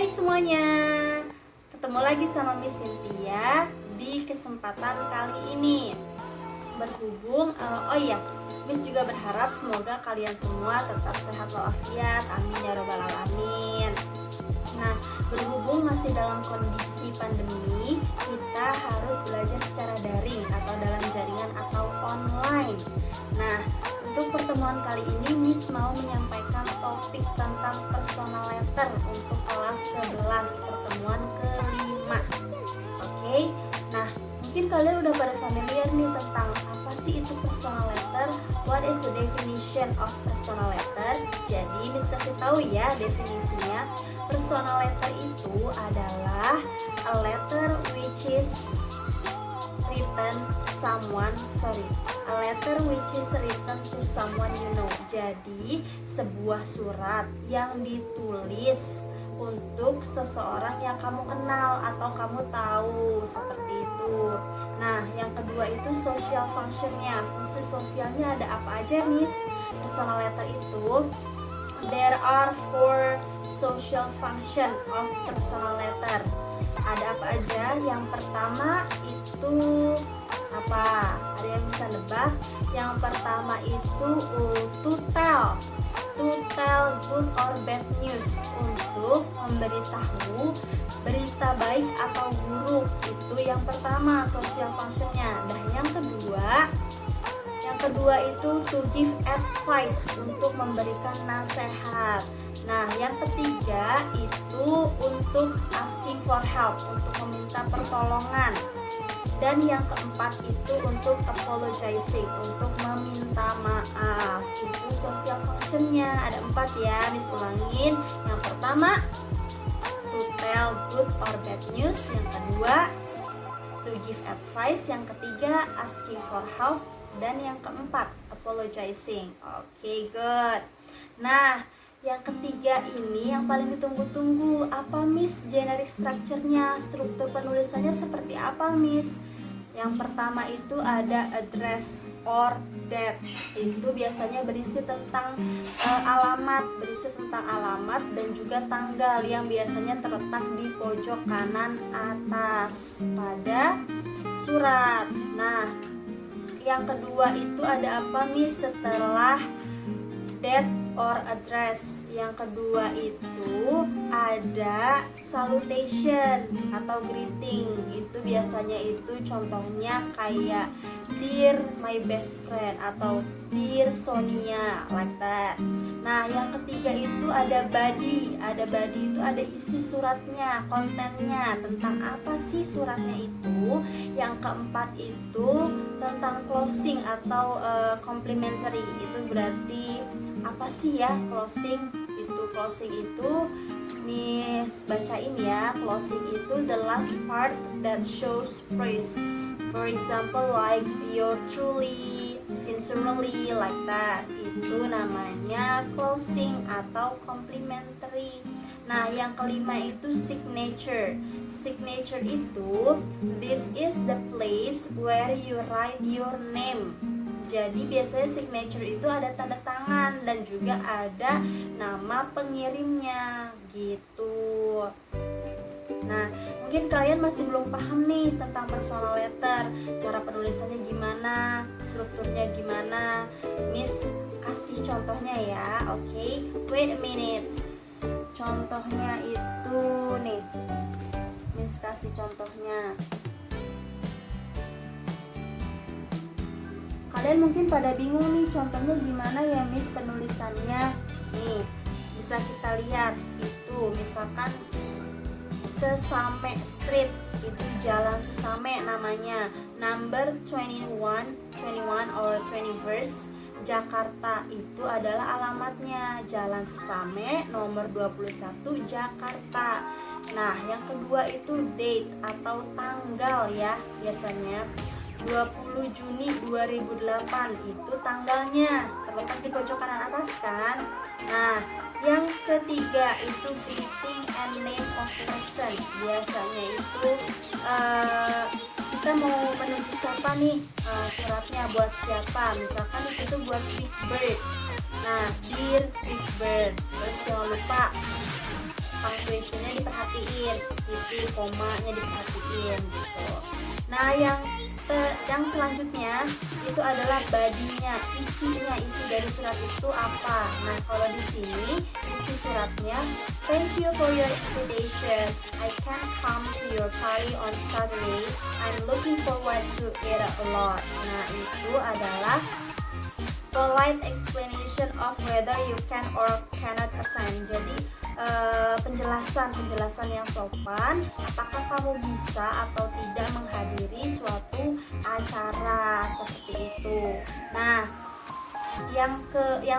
Hai semuanya, ketemu lagi sama Miss Cynthia di kesempatan kali ini. Berhubung, Miss juga berharap semoga kalian semua tetap sehat walafiat, amin ya robbal alamin. Nah, berhubung masih dalam kondisi pandemi, kita harus belajar secara daring atau dalam jaringan atau online. Nah, untuk pertemuan kali ini Miss mau menyampaikan topik tentang personal letter untuk kelas 11 pertemuan kelima. Oke, nah mungkin kalian udah pada familiar nih tentang apa sih itu personal letter, what is the definition of personal letter. Jadi Miss kasih tahu ya definisinya. Personal letter itu adalah a letter which is written a letter which is written to someone you know. Jadi sebuah surat yang ditulis untuk seseorang yang kamu kenal atau kamu tahu, seperti itu. Nah, yang kedua itu social functionnya. Fungsi sosialnya ada apa aja, Miss? Personal letter itu there are 4 social function of personal letter. Ada apa aja? Yang pertama itu apa? Ada yang bisa nebak? Yang pertama itu to tell good or bad news, untuk memberitahu berita baik atau buruk. Itu yang pertama social functionnya. Nah, yang kedua itu to give advice, untuk memberikan nasihat. Nah, yang ketiga itu untuk asking for help, untuk meminta pertolongan. Dan yang keempat itu untuk apologizing, untuk meminta maaf. Itu social functionnya, ada 4 ya, Miss ulangin. Yang pertama to tell good or bad news, yang kedua to give advice, yang ketiga asking for help, dan yang keempat apologizing. Oke, good. Nah, yang ketiga ini yang paling ditunggu-tunggu. Apa, Miss? Generic structure-nya, struktur penulisannya seperti apa, Miss? Yang pertama itu ada address or date. Itu biasanya berisi tentang alamat dan juga tanggal yang biasanya terletak di pojok kanan atas pada surat. Nah, yang kedua itu ada apa, Miss, setelah date or address? Yang kedua itu ada salutation atau greeting. Itu biasanya itu contohnya kayak dear my best friend atau dear Sonia, like that. Nah, yang ketiga itu ada body. Ada body itu ada isi suratnya, kontennya, tentang apa sih suratnya itu. Yang keempat itu tentang closing atau complimentary. Itu berarti apa sih ya closing? Closing itu Miss bacain ya. Closing itu the last part that shows praise. For example, like you're truly, sincerely, like that. Itu namanya closing atau complimentary. Nah, yang kelima itu signature. Signature itu this is the place where you write your name. Jadi biasanya signature itu ada tanda tangan dan juga ada nama pengirimnya gitu. Nah, mungkin kalian masih belum paham nih tentang personal letter, cara penulisannya gimana, strukturnya gimana. Miss kasih contohnya ya. Oke, wait a minute. Contohnya itu nih, Miss kasih contohnya. Kalian mungkin pada bingung nih contohnya gimana ya, Miss, penulisannya. Nih, bisa kita lihat itu misalkan Sesame Street, itu jalan Sesame namanya. Number 21 or 21st Jakarta, itu adalah alamatnya. Jalan Sesame nomor 21 Jakarta. Nah, yang kedua itu date atau tanggal ya, biasanya 20 Juni 2008 itu tanggalnya, terletak di pojok kanan atas kan. Nah, yang ketiga itu greeting and name of person. Biasanya itu kita mau menuju siapa nih, suratnya buat siapa, misalkan itu buat Big Bird. Nah, dear Big Bird. Terus jangan lupa punctuationnya diperhatiin, titik, komanya diperhatiin gitu. Nah, yang selanjutnya itu adalah bodinya, isinya, isi dari surat itu apa. Nah, kalau di sini isi suratnya, thank you for your invitation. I can come to your party on Saturday. I'm looking forward to it a lot. Nah, itu adalah polite explanation of whether you can or cannot attend. Jadi penjelasan yang sopan, apakah kamu bisa atau tidak menghadiri suatu acara seperti itu. Nah, yang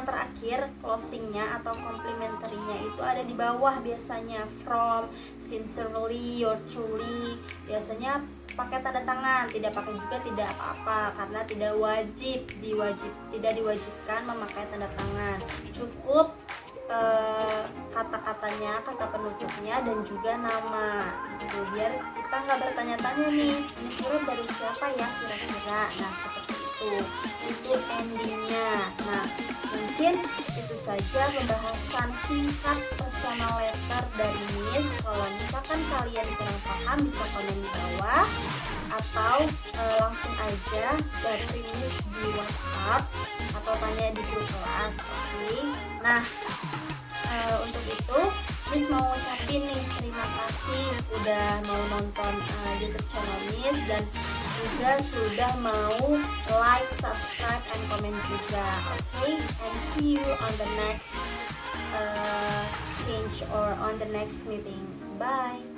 terakhir closingnya atau complimentary-nya itu ada di bawah biasanya, from, sincerely, or truly. Biasanya pakai tanda tangan, tidak pakai juga tidak apa-apa karena tidak diwajibkan memakai tanda tangan. Cukup kata-katanya, kata penutupnya, dan juga nama gitu, biar kita nggak bertanya-tanya nih, ini surat dari siapa ya kira-kira. Nah, seperti itu endingnya. Nah, mungkin itu saja pembahasan singkat personal letter dari Miss. Kalau misalkan kalian kurang paham bisa komen di bawah atau langsung aja dari Miss di WhatsApp atau tanya di grup kelas. Oke. Nah, untuk itu Miss mau ucapin nih terima kasih udah mau nonton YouTube channel Miss, dan juga sudah mau like, subscribe, and comment juga. Okay, and see you on the next change or on the next meeting. Bye.